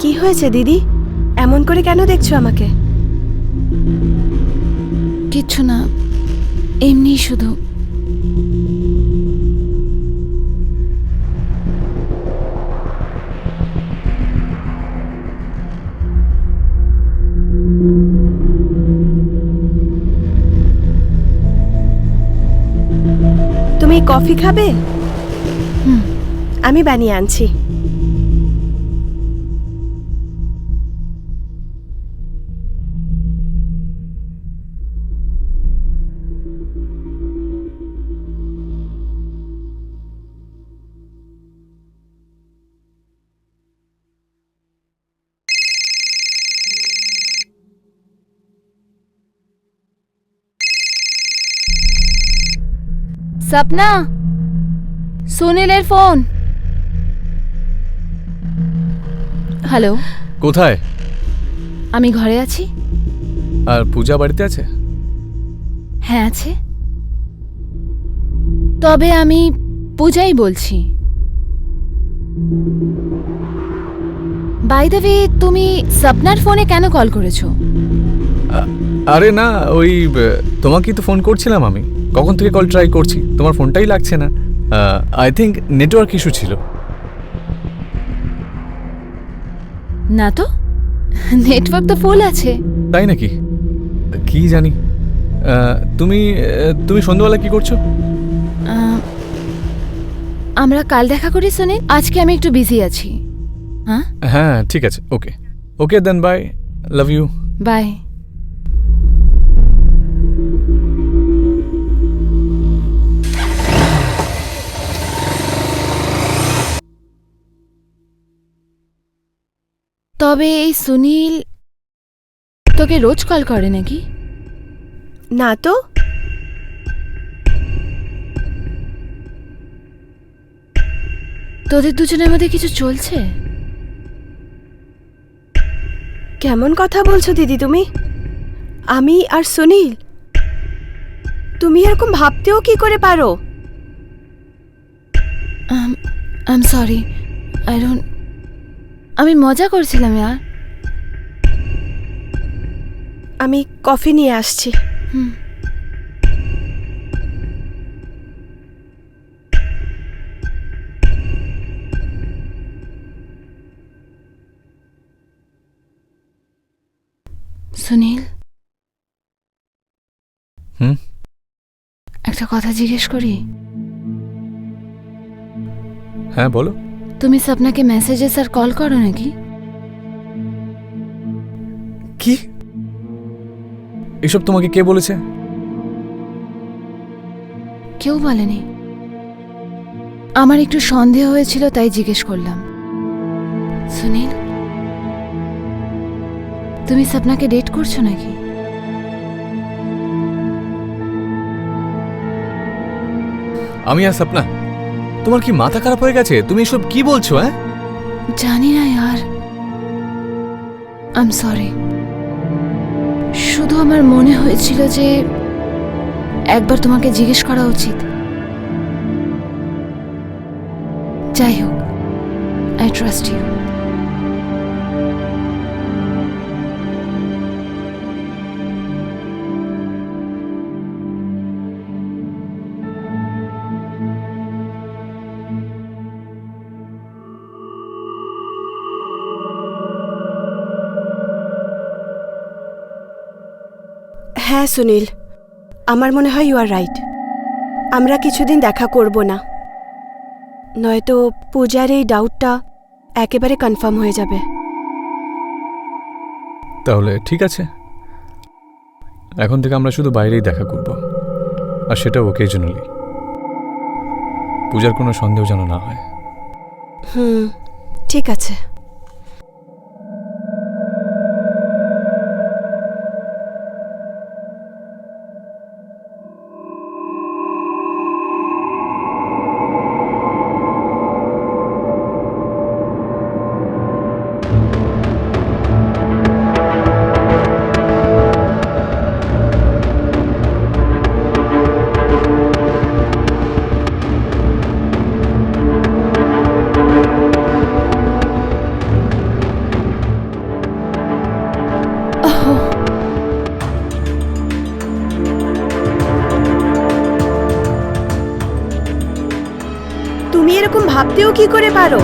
কি হয়েছে দিদি? এমন করে কেন দেখছো আমাকে? কিচ্ছু না, এমনি শুধু। তুমি কফি খাবে? হুম। আমি বানিয়ে আনছি। সপনা, সুনীলের ফোন। হ্যালো। কোথায়? আমি ঘরে আছি। আর পূজা বাড়িতে আছে? হ্যাঁ আছে, তবে আমি পূজাই বলছি। বাই দ্য ওয়ে, তুমি সপনার ফোনে কেন কল করেছো? আরে না, ওই তোমাকেই তো ফোন করছিলাম আমি। কখন থেকে কল ট্রাই করছি, তোমার ফোনটাই লাগছে না। আই থিঙ্ক নেটওয়ার্ক ইস্যু ছিল। না তো, নেটওয়ার্ক তো ফুল আছে। তাই নাকি? কি জানি। তুমি তুমি সন্ধ্যাবেলা কি করছো? আমরা কাল দেখা করি সুনীল, আজকে আমি একটু বিজি আছি। হ্যাঁ হ্যাঁ ঠিক আছে, ওকে ওকে দেন, বাই, লাভ ইউ। বাই। তবে এই সুনীল তোকে রোজ কল করে নাকি? না তো। তোদের দুজনের মধ্যে কিছু চলছে? কেমন কথা বলছো দিদি তুমি? আমি আর সুনীল? তুমি এরকম ভাবতেও কি করে পারো? আই এম সরি, আমি মজা করছিলাম ইয়ার। আমি কফি নিয়ে আসছি। হুম। সুনীল, হুম। একটা কথা জিজ্ঞেস করি? হ্যাঁ বলো। তুমি সপনাকে মেসেজেস আর কল করো নাকি? কি এসব তোমাকে কে বলেছে? কেউ বলেনি, আমার একটু সন্দেহ হয়েছিল তাই জিজ্ঞেস করলাম। সুনীল, তুমি সপনাকে ডেট করছো নাকি? আমি আর সপনা? তোমার কি মাথা খারাপ হয়ে গেছে? তুমি এসব কি বলছো? হ্যাঁ জানি না ইয়ার, আই এম সরি। শুধু আমার মনে হয়েছিল যে একবার তোমাকে জিজ্ঞেস করা উচিত। যাই হোক, আই ট্রাস্ট ইউ। হ্যাঁ সুনীল, আমার মনে হয় ইউ আর রাইট। আমরা কিছুদিন দেখা করব না, নয়তো পূজার এই ডাউটটা একেবারে কনফার্ম হয়ে যাবে। তাহলে ঠিক আছে, এখন থেকে আমরা শুধু বাইরেই দেখা করব, আর সেটা ওকেজনালি। পূজার কোনো সন্দেহ যেন না হয়। ঠিক আছে। ভাবতেও কি করে পারো?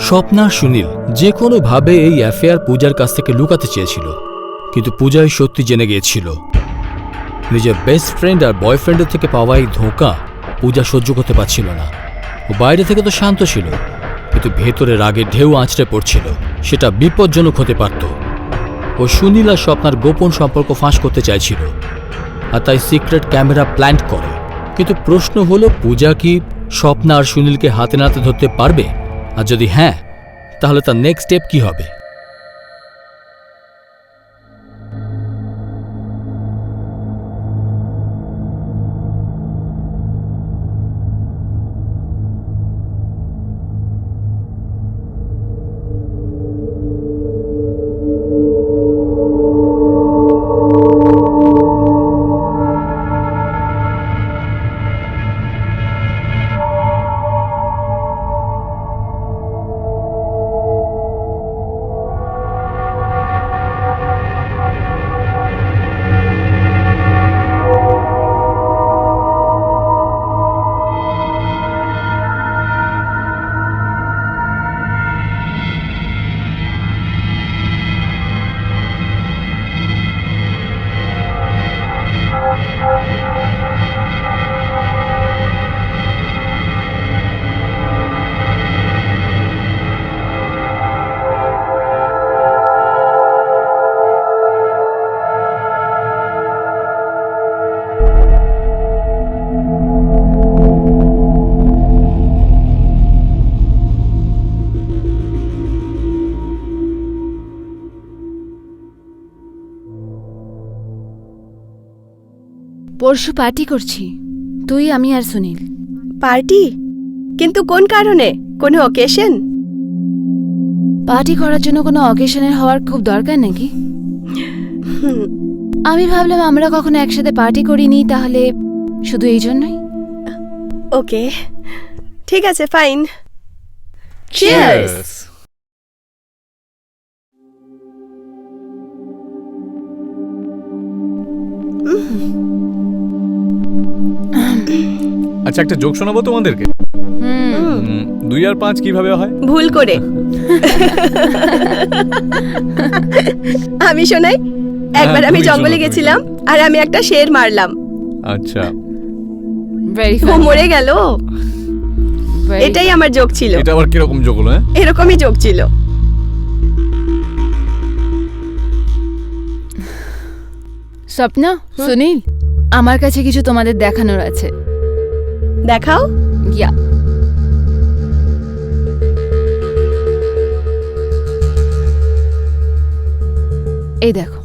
স্বপ্না আর সুনীল যে কোনোভাবে এই অ্যাফেয়ার পূজার কাছ থেকে লুকাতে চেয়েছিল, কিন্তু পূজাই সত্যি জেনে গিয়েছিল। নিজের বেস্ট ফ্রেন্ড আর বয়ফ্রেন্ডের থেকে পাওয়া এই ধোঁকা পূজা সহ্য করতে পারছিল না। ও বাইরে থেকে তো শান্ত ছিল, কিন্তু ভেতরে রাগে ঢেউ আঁচড়ে পড়ছিল। সেটা বিপজ্জনক হতে পারত। ও সুনীল আর স্বপ্নার গোপন সম্পর্ক ফাঁস করতে চাইছিল, আর তাই সিক্রেট ক্যামেরা প্ল্যান্ট করে। কিন্তু প্রশ্ন হলো, পূজা কি স্বপ্না আর সুনীলকে হাতে নাতে ধরতে পারবে? আর যদি হ্যাঁ, তাহলে তার নেক্সট স্টেপ কি হবে? পরশু পার্টি করছি, তুই, আমি আর সুনীল। পার্টি? কিন্তু কোন কারণে? কোনো অকেশন? পার্টি করার জন্য কোনো অকেশনের হওয়ার খুব দরকার নাকি? আমি ভাবলাম আমরা কখনো একসাথে পার্টি করিনি, তাহলে শুধু এই জন্যই। ওকে, ঠিক আছে, ফাইন। Cheers! আচ্ছা, একটা জোক শোনাবো তোমাদেরকে। 2 আর 5 কিভাবে হয়? ভুল করে। আমি শোনাই। একবার আমি তুমি জঙ্গলে শোনাও, গেছিলাম আর আমি একটা শের মারলাম। আচ্ছা, Very ও funny. মরে গেল। Very এটাই আমার জোক ছিল। এটা আবার কিরকম জোক হলো? হ্যাঁ, এরকমই জোক ছিল। স্বপ্না, সুনীল, আমার কাছে কিছু তোমাদের দেখানোর আছে। দেখাও। ইয়া, এই দেখো।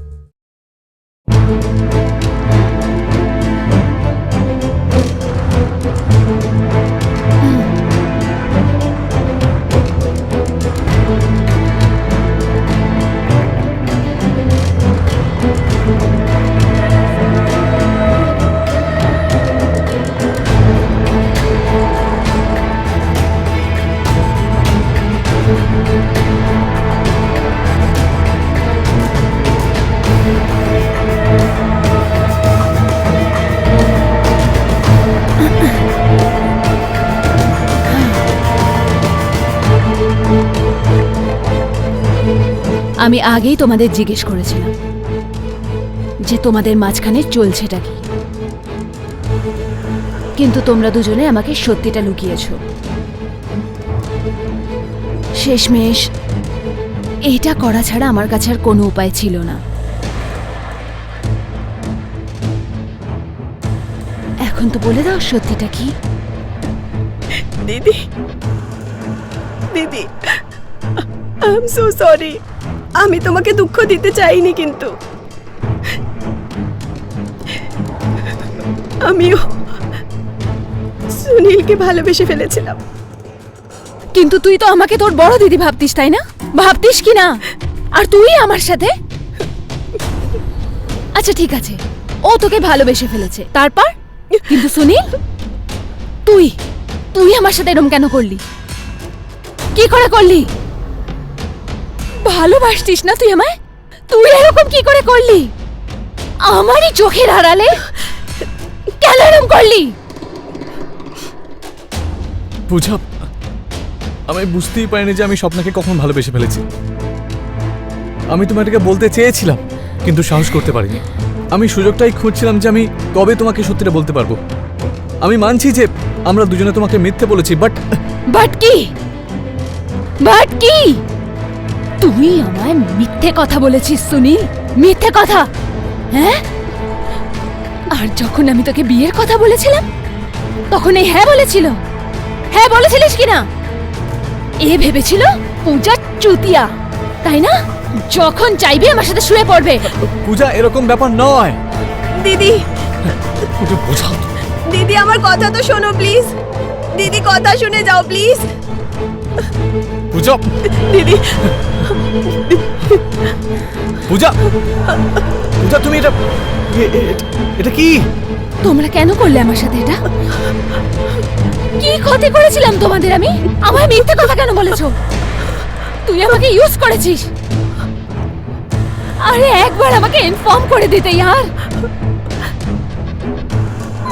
আমি আগেই তোমাদের জিজ্ঞেস করেছিলাম যে তোমাদের মাঝখানে চলছেটা কি, কিন্তু তোমরা দুজনে আমাকে সত্যিটা লুকিয়েছো। শেষমেশ এইটা করা ছাড়া আমার কাছে আর কোনো উপায় ছিল না। এখন তো বলে দাও সত্যিটা কি। দিদি, দিদি, আই এম সো সরি। আমি তোমাকে দুঃখ দিতে চাইনি, কিন্তু আমিও সুনীলকে ভালোবেসে ফেলেছিলাম। কিন্তু তুই তো আমাকে তোর বড় দিদি ভাবতিস, তাই না? ভাবতিস কি না? আর তুই আমার সাথে। আচ্ছা ঠিক আছে, ও তোকে ভালোবেসে ফেলেছে, তারপর? কিন্তু সুনীল, তুই তুই আমার সাথে এরকম কেন করলি? কি করে করলি? ভালোবাসতিস না তুই আমায়? তুই এরকম কি করে করলি? আমারই চোখের আড়ালে কেন এরকম করলি? পূজা, আমি বুঝতেই পারিনি যে আমি স্বপ্নাকে কখন ভালোবেসে ফেলেছি। আমি তোমাকে বলতে চেয়েছিলাম, কিন্তু সাহস করতে পারিনি। আমি সুযোগটাই খুঁজছিলাম যে আমি কবে তোমাকে সত্যিটা বলতে পারবো। আমি মানছি যে আমরা দুজনে তোমাকে মিথ্যে বলেছি, বাট কি? বাট কি? তুই আমায় মিথ্যে কথা বলেছিস সুনীল, মিথ্যে কথা। হ্যাঁ, আর যখন আমি তোকে বিয়ের কথা বলেছিলাম তখন এই হ্যাঁ বলেছিল। হ্যাঁ বলেছিলিস কিনা? এ ভেবেছিল পূজা চুতিয়া, তাই না? যখন চাইবে আমার সাথে শুয়ে পড়বে। পূজা এরকম ব্যাপার নয়। দিদি, পূজা বোঝাও তো। দিদি আমার কথা তো শোনো প্লিজ। দিদি কথা শুনে যাও প্লিজ। পূজা, দিদি, পূজা, পূজা তুমি এটা কি? তোমরা কেন করলে আমার সাথে এটা? কি ক্ষতি করেছিলাম তোমাদের আমি? আমায় মিথ্যে কথা কেন বলেছো? তুই আমাকে ইউজ করেছিস। আরে একবার আমাকে ইনফর্ম করে দিতে यार,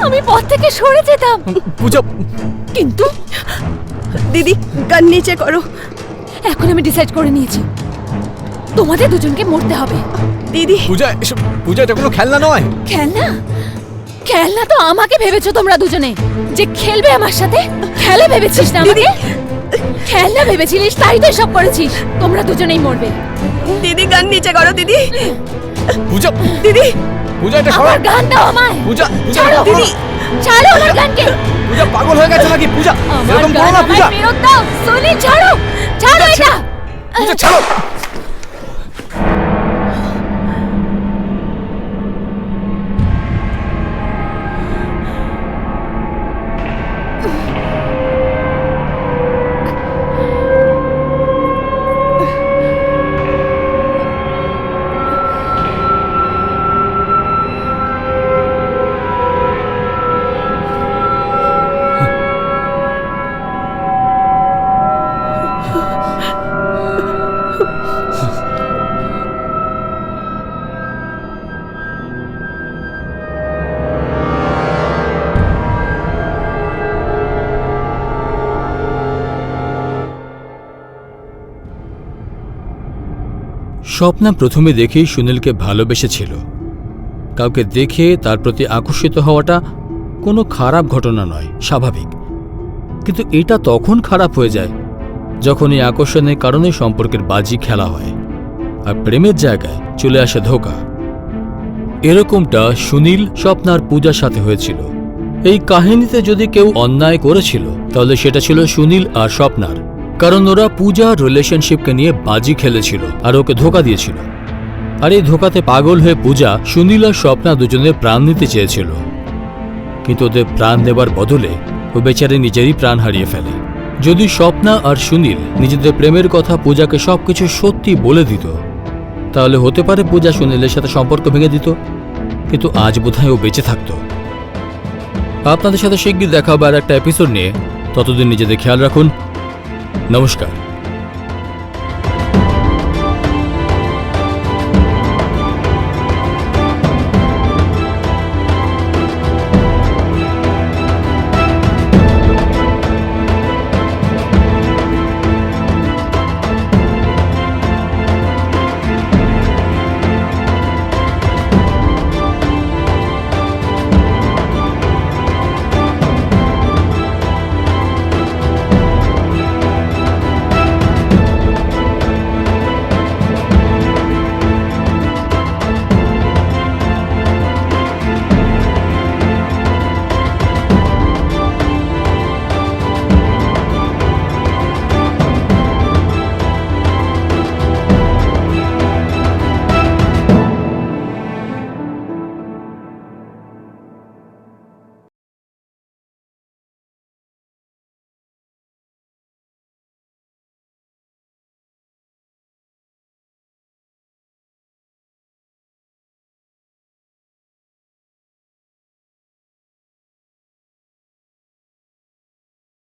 আমি পথ থেকে সরে যেতাম। পূজা, কিন্তু দিদি গান নিচে করো। এখন আমি ডিসাইড করে নিয়েছি, তোমাদের দুজনকে মরতে হবে। দিদি, পূজা এটা কোনো খেলনা নয়। খেলনা? খেলনা তো আমাকে ভেবেছো তোমরা দুজনে, যে খেলবে আমার সাথে। খেলে ভেবেছিস না আমাকে? খেলনা ভেবেছিলিস, তাই তো সব করেছিস। তোমরা দুজনেই মরবে। দিদি গান নিচে করো। দিদি, পূজা, দিদি, পূজা এটা সরো। আমার গান দাও আমায়। পূজা, ছাড়ো দিদি, ছাড়ো আমার গানকে। পূজা পাগল হয়ে গেছে নাকি? পূজা আমার এরকম করো গান না। আমায় পূজা, ফেরত দাও। সুনীল ছাড়ো, ছাড়ো এটা। পূজা ছাড়ো। স্বপ্না প্রথমে দেখেই সুনীলকে ভালোবেসেছিল। কাউকে দেখে তার প্রতি আকর্ষিত হওয়াটা কোনো খারাপ ঘটনা নয়, স্বাভাবিক। কিন্তু এটা তখন খারাপ হয়ে যায় যখন এই আকর্ষণের কারণে সম্পর্কের বাজি খেলা হয় আর প্রেমের জায়গায় চলে আসে ধোঁকা। এরকমটা সুনীল, স্বপ্নার পূজার সাথে হয়েছিল। এই কাহিনীতে যদি কেউ অন্যায় করেছিল তাহলে সেটা ছিল সুনীল আর স্বপ্নার, কারণ ওরা পূজার রিলেশনশিপকে নিয়ে বাজি খেলেছিল আর ওকে ধোঁকা দিয়েছিল। আর এই ধোকাতে পাগল হয়ে পূজা, সুনীল আর স্বপ্না দুজনের প্রাণ নিতে চেয়েছিল, কিন্তু ওদের প্রাণ দেবার বদলে ও বেচারে নিজেরই প্রাণ হারিয়ে ফেলে। যদি স্বপ্না আর সুনীল নিজেদের প্রেমের কথা পূজাকে সবকিছু সত্যি বলে দিত, তাহলে হতে পারে পূজা সুনীলের সাথে সম্পর্ক ভেঙে দিত, কিন্তু আজ বোধহয় ও বেঁচে থাকত। আপনাদের সাথে শিগগির দেখা হবে আর একটা এপিসোড নিয়ে। ততদিন নিজেদের খেয়াল রাখুন। নমস্কার।